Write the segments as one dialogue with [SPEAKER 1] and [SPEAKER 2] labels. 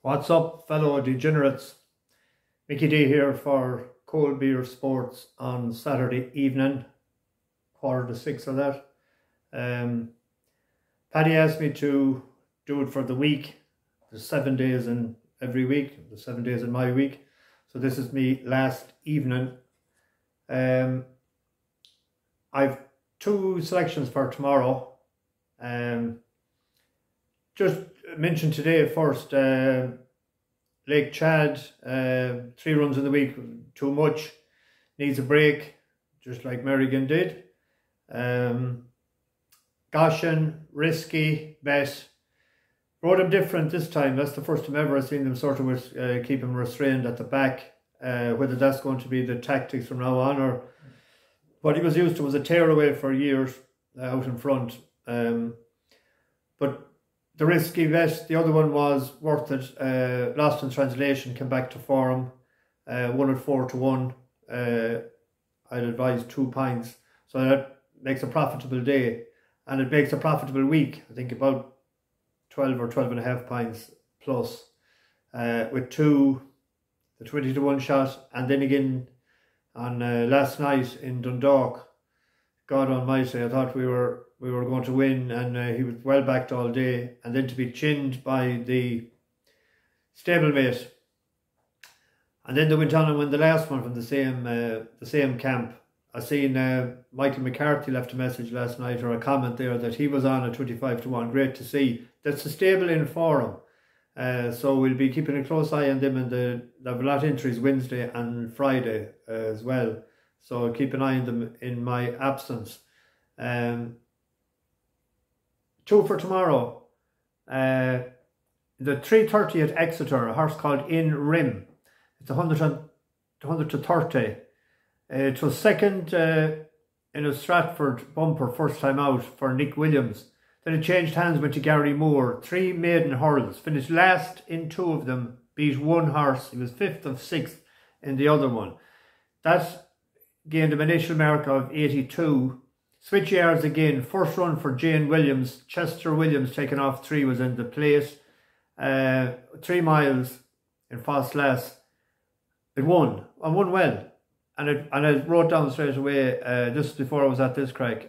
[SPEAKER 1] What's up, fellow degenerates? Mickey D here for Cold Beer Sports on Saturday evening, 5:45 of that. Paddy asked me to do it for the week. There's 7 days in every week, the 7 days in my week. So this is me last evening. I've two selections for tomorrow. Just mention today first, Lake Chad, 3 runs in the week, too much, needs a break, just like Merrigan did. Goshen, risky, bet. Rode him different this time. That's the first time ever I've seen them sort of keep him restrained at the back. Whether that's going to be the tactics from now on or what he was used to was a tear away for years out in front. But the risky bet, the other one was worth it. Lost in translation, came back to form. Won at 4-1. I'd advise 2 pints. So that makes a profitable day. And it makes a profitable week. I think about 12 or 12.5 pints plus. With the 20-1 shot. And then again on last night in Dundalk. God almighty, I thought we were going to win, and he was well backed all day, and then to be chinned by the stablemate, and then they went on and won the last one from the same camp. I seen Michael McCarthy left a message last night, or a comment there, that he was on at 25-1. Great to see. That's a stable in for him. So we'll be keeping a close eye on them, and they have a lot of entries Wednesday and Friday as well. So keep an eye on them in my absence. 2 for tomorrow. The 3:30 at Exeter, a horse called In Relm. It's 100 to 30. It was second in a Stratford bumper, first time out for Nick Williams. Then it changed hands, went to Gary Moore. 3 maiden hurls, finished last in 2 of them, beat 1 horse. He was 5th of 6th in the other one. That gained him an initial mark of 82. Switch yards again. First run for Jane Williams. Chester Williams taken off 3 was in the place. 3 miles in Fosslas. It won. And won well. And I wrote down straight away, just before I was at this crack,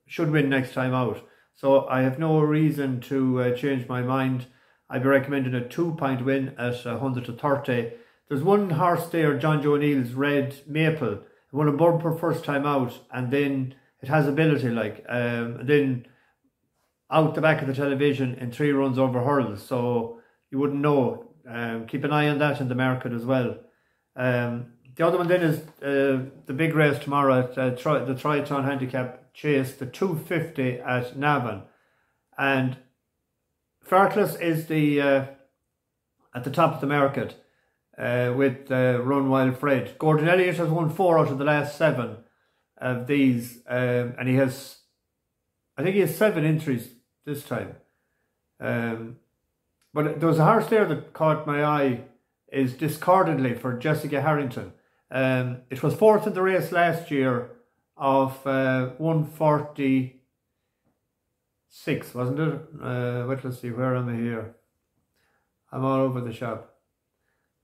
[SPEAKER 1] should win next time out. So I have no reason to change my mind. I'd be recommending a 2-point win at 100 to 30. There's one horse there, John Joe Neal's Red Maple. It won a bumper first time out, and then it has ability, like, then out the back of the television in 3 runs over hurls, so you wouldn't know. Keep an eye on that in the market as well. The other one then is the big race tomorrow at the Triathlon Handicap Chase, the 250 at Navan. And Farkless is at the top of the market. With Run Wild Fred. Gordon Elliott has won 4 out of the last 7 of these, and I think he has 7 entries this time. But there was a horse there that caught my eye, is Discordantly for Jessica Harrington. It was 4th in the race last year of 146, wasn't it? Wait, let's see, where am I here? I'm all over the shop.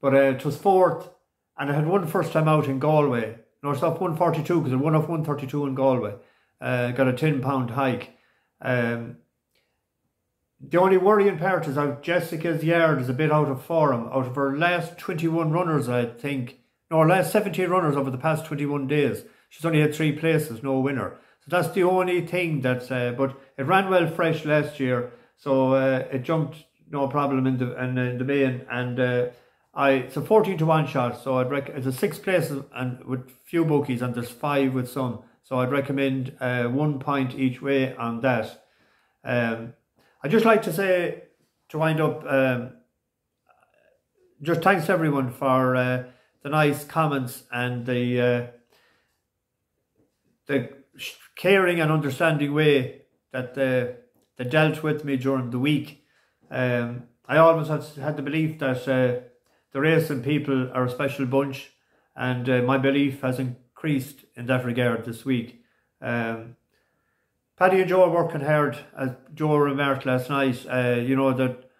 [SPEAKER 1] But it was 4th, and it had won first time out in Galway. No, it's off 142 because it won off 132 in Galway. Got a £10 hike. The only worrying part is how Jessica's yard is a bit out of form. Out of her last 21 runners, I think, no, her last 17 runners over the past 21 days, she's only had 3 places, no winner. So that's the only thing that's, but it ran well fresh last year, so it jumped no problem in the main, and it's a 14-1 shot, so I'd it's a 6 places and with few bookies, and there's 5 with some, so I'd recommend 1 point each way on that. I'd just like to say, to wind up, just thanks to everyone for the nice comments and the caring and understanding way that they dealt with me during the week. I always had the belief that the racing people are a special bunch, and my belief has increased in that regard this week. Paddy and Joe are working hard, as Joe remarked last night. You know that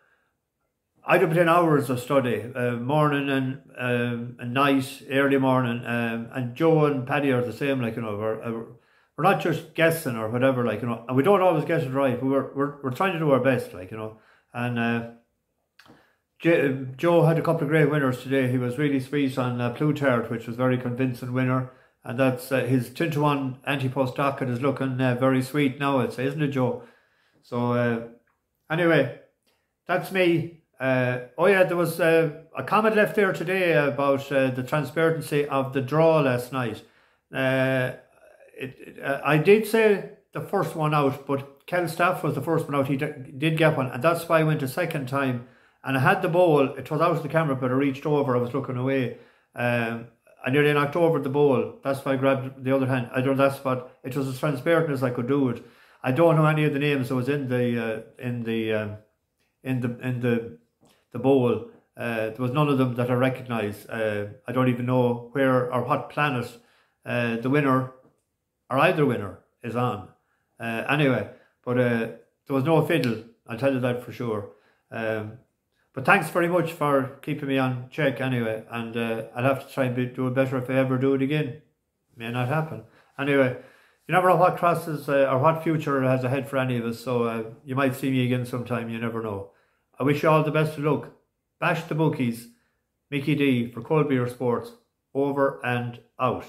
[SPEAKER 1] I'd have put in hours of study, morning and night, early morning, and Joe and Paddy are the same, like, you know, we're not just guessing or whatever, like, you know, and we don't always get it right, but we're trying to do our best, like, you know, and Joe had a couple of great winners today. He was really sweet on Plutarch, which was a very convincing winner, and that's his 10-to-1 anti-post docket is looking very sweet now, I'd say, isn't it, Joe? So anyway, that's me. Oh yeah, there was a comment left there today about the transparency of the draw last night. I did say the first one out, but Kel Staff was the first one out. He did get one, and that's why I went a second time. And I had the bowl. It was out of the camera, but I reached over. I was looking away. I nearly knocked over the bowl. That's why I grabbed the other hand. I don't know, that's what it was, as transparent as I could do it. I don't know any of the names that was in the bowl. There was none of them that I recognise. I don't even know where or what planet the winner or either winner is on. Anyway, but there was no fiddle, I'll tell you that for sure. But thanks very much for keeping me on check anyway, and I'll have to try and do it better if I ever do it again. May not happen. Anyway, you never know what crosses or what future has ahead for any of us, so you might see me again sometime, you never know. I wish you all the best of luck. Bash the bookies. Mickey D for Cold Beer Sports. Over and out.